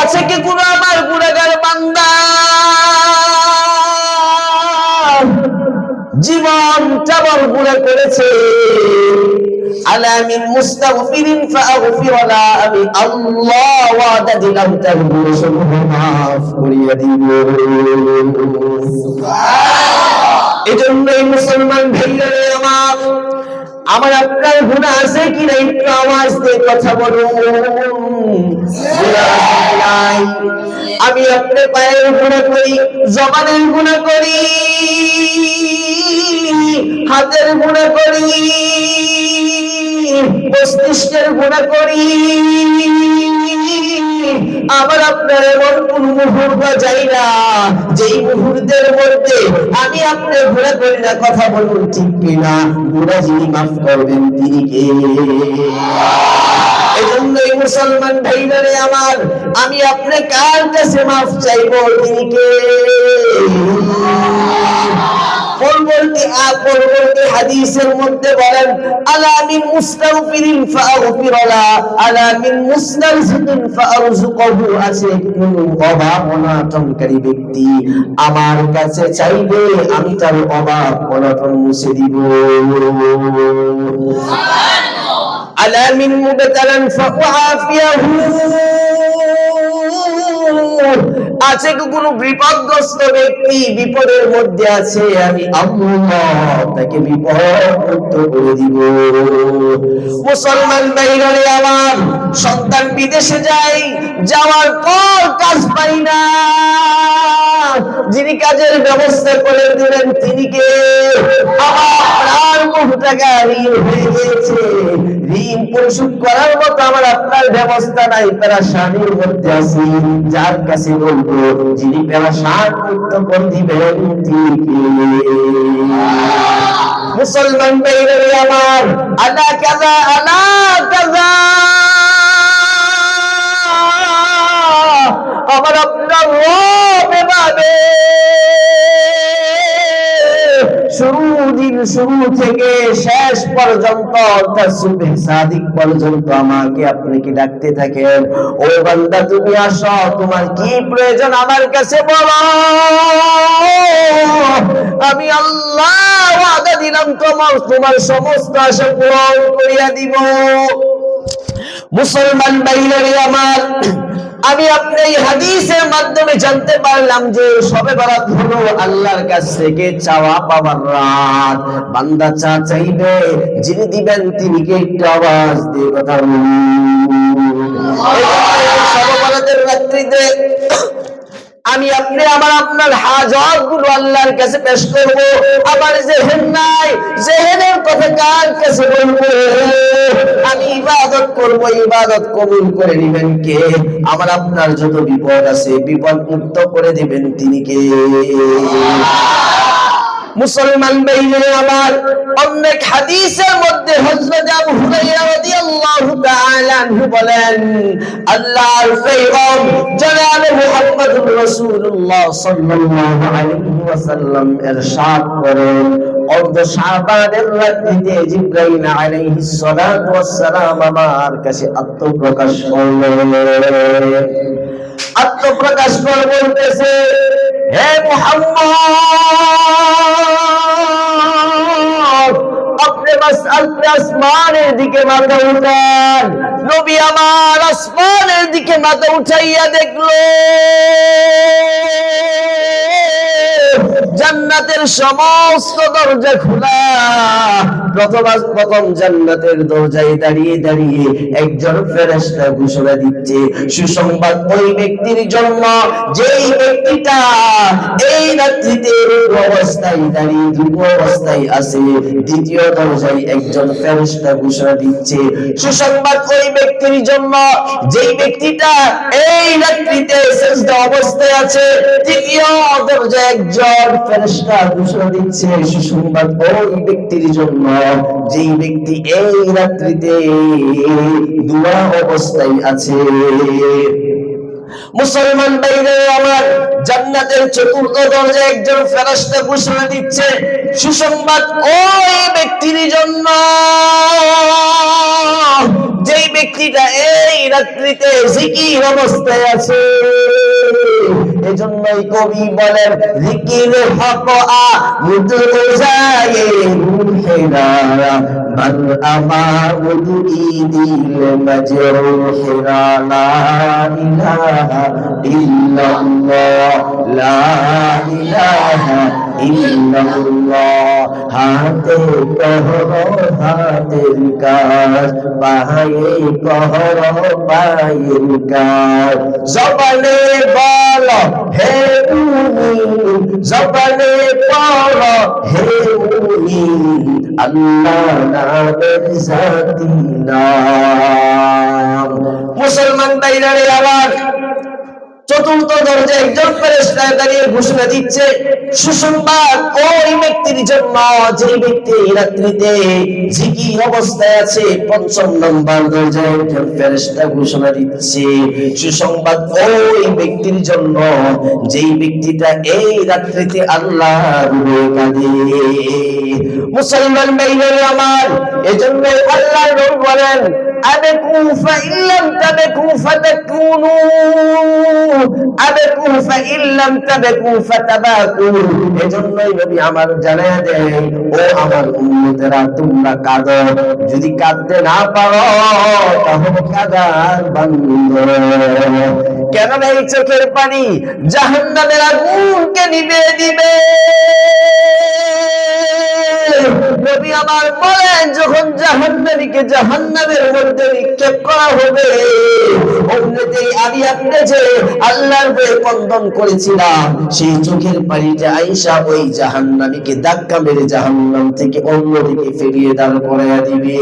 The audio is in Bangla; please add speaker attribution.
Speaker 1: আছে কি কোনো আমার গুনাহগার বান্দা জীবনটা বড় গুনাহ করেছে, আলা মিন মুস্তাগফিরিন ফাআগফিরলা, আমি আল্লাহ ওয়াদা দিলাম তার গুনাহ মাফ করিয়ে দিব। সুবহানাল্লাহ। এজন্যই মুসলমান ভাইরা আমার আপনার গুনাহ আছে কি না একটু আওয়াজ দিয়ে কথা বলুন। আমি আপনার পায়ের গুনাহ করি, জবানের গুনাহ করি, হাতের গুনাহ করি, মস্তিষ্কের গুনাহ করি। আমার আপনার এমন কোন মুহূর্ত যাই না যেই মুহূর্তের মধ্যে আমি আপনার গুনাহ করি না। কথা বলুন ঠিক কিনা? গুনাহ যিনি মাফ করবেন তিনি কে? এজন্যই মুসলমান ভাইরা আমার, আমি আপনি কার কাছে মাফ চাইবো? তিনি কে? পরবর্তী হাদিসের মধ্যে বলেন, আলা মিন মুস্তাগফিরিন ফাআগফিরলা, আলা মিন মুস্তারজিকিন ফাআরযুকহু, আছে কোন অভাব অনটনকারী ব্যক্তি আমার কাছে চাইবে আমি তার অভাব অনটন মুছে দিব। সুবহানাল্লাহ। আলা মিন মুবতালান ফাআফিয়াহু, আছে কোন বিপদগ্রস্ত ব্যক্তি বিপদের মধ্যে আছে, আমি আল্লাহ তাকে বিপদ মুক্ত করে দিব। মুসলমান ভাইরা আমার, সন্তান বিদেশে যায়, যাওয়ার পর কাজ পাই না, যিনি কাজের ব্যবস্থা করে দিলেন তিনি কে? আমার বহু টাকা ঋণ হয়ে গিয়েছে, ঋণ পরিশোধ করার মতো আমার আপনার ব্যবস্থা নাই, পেরেশানির মধ্যে আছি, যার কাছে বলবো যিনি পেরেশান মুক্ত করে দিবেন তিনি কে? মুসলমান ভাইরা আমার, আলা কাযা আলা কাযা, আমার আপনার রব এভাবে শুরু থেকে শেষ পর্যন্ত তাসবিহ সাদিক পর্যন্ত আমাকে আপনি কি ডাকতে থাকেন, ও বান্দা তুমি আসো, তোমার কি প্রয়োজন আমার কাছে বলো, আমি আল্লাহ ওয়াদা দিলাম তোমার সমস্ত আশা পূরণ করিয়া দিব। মুসলমান ভাইরা আমার, আমি আপনি এই হাদিসের মাধ্যমে জানতে পারলাম যে শবে বরাত হলো আল্লাহর কাছ থেকে চাওয়া পাওয়ার রাত। বান্দা চাইবে, যিনি দিবেন তিনি কে? একটু আওয়াজ দিয়ে কথা বলুন। শবে বরাতের রাত্রিতে আমি আপনি আমার আপনার হাজত গুলো আল্লাহর কাছে পেশ করব। আমার জেহেন নাই, জেহেনের কথা কার কাছে বলবো? আমি ইবাদত করব, ইবাদত কবুল করে নেবেন কে? আমার আপনার যত বিপদ আছে বিপদ মুক্ত করে দিবেন তিনি কে? মুসলমান ভাইরা আমার, অনেক হাদিসের মধ্যে হযরত আবু হুরায়রা রাদিয়াল্লাহু তাআলা আনহু বলেন, আল্লাহর পয়গম্বর জনাব মুহাম্মদুর রাসূলুল্লাহ সাল্লাল্লাহু আলাইহি ওয়াসাল্লাম ইরশাদ করেন, অর্ধ শাবানের রাত্রিতে জিবরাইল আলাইহিস সালাতু ওয়াস সালাম আমার কাছে আত্মপ্রকাশ করলেন। আত্মপ্রকাশ করে বলতেছে, হে মুহাম্মদ, আপনি আসমানের দিকে মাথা উঠান। নবী আমার আসমানের দিকে মাথা উঠাইয়া দেখলো জান্নাতের সমস্ত দরজা খোলা। প্রথম জান্নাতের দরজায় দাঁড়িয়ে দাঁড়িয়ে একজন ফেরেশতা ঘোষণা দিচ্ছে, সুসংবাদ ওই ব্যক্তির জন্য যেই ব্যক্তিটা এই রাত্রিতে অবস্থায় দাঁড়িয়ে অবস্থায় আছে। দ্বিতীয় দরজায় একজন ফেরেশতা ঘোষণা দিচ্ছে, সুসংবাদ ওই ব্যক্তির জন্য যেই ব্যক্তিটা এই রাত্রিতে সিজদা অবস্থায় আছে। তৃতীয় দরজায় একজন ফেরেশতা ঘোষণা দিচ্ছে, সুসংবাদ ওই ব্যক্তির জন্য যেই ব্যক্তি এই রাত্রিতে দোয়া অবস্থায় আছে। মুসলমান ভাইরা আমার, জান্নাতের চতুর্থ দরজায় একজন ফেরেশতা ঘোষণা দিচ্ছে, সুসংবাদ ওই ব্যক্তির জন্য যেই ব্যক্তিটা এই রাত্রিতে জিকির অবস্থায় আছে, এজন্যই কবি বলেন জিকির হক মুদু যায় রুহেরা বার আমাউদ দিল মজরুল হিরা লা ইলাহা ইল্লাল্লাহ লা ইলাহা ইল্লাল্লাহ। হাতে কহর হাতের কাজ, পায়ে কহর পায়ের কাজ। জবানে বল হে মুমিন, জবানে পড় হে মুমিন, আল্লাহ নামের জাতি নাম। মুসলমান ভাইরারে আমার চতুর্থ দরজায় একজন ফেরেশতা দাঁড়িয়ে ঘোষণা দিচ্ছে সুসংবাদ ওই ব্যক্তির জন্য যে ব্যক্তি রাত্রিতে জিকির অবস্থায় আছে। পঞ্চম নম্বর দরজায় একজন ফেরেশতা ঘোষণা দিচ্ছে সুসংবাদ ওই ব্যক্তির জন্য যেই ব্যক্তিটা এই রাত্রিতে আল্লাহর রূপে কাঁদে। মুসলমান ভাইরা আমার, এজন্য আল্লাহর নবী বলেন আবেকু ফাইল্লাম তাবেকু ফাতাকুনু, আবেকু ফাইল্লাম তাবেকু ফাতাবাকু। এজন্যই নবী আমার জানায়া দেয় ও আমার উম্মতেরা তোমরা কাঁদো, যদি কাঁদতে না পারো তাহলে কাঁদার বন্ধ। কেননা এই চোখের পানি জাহান্নামের আগুনকে নিভিয়ে দিবে। নবী আমার বলেন যখন জাহান্নামীকে জাহান্নামের মধ্যে নিক্ষেপ করা হবে, অমনিতেই আমি আপনি যে আল্লাহর ভয়ে ক্রন্দন করেছিলাম সেই চোখের পানিটা আয়েশা ওই জাহান্নামীকে ধাক্কা মেরে জাহান্নাম থেকে অন্যদিকে ফিরিয়ে দাঁড় করাইয়া দিবে।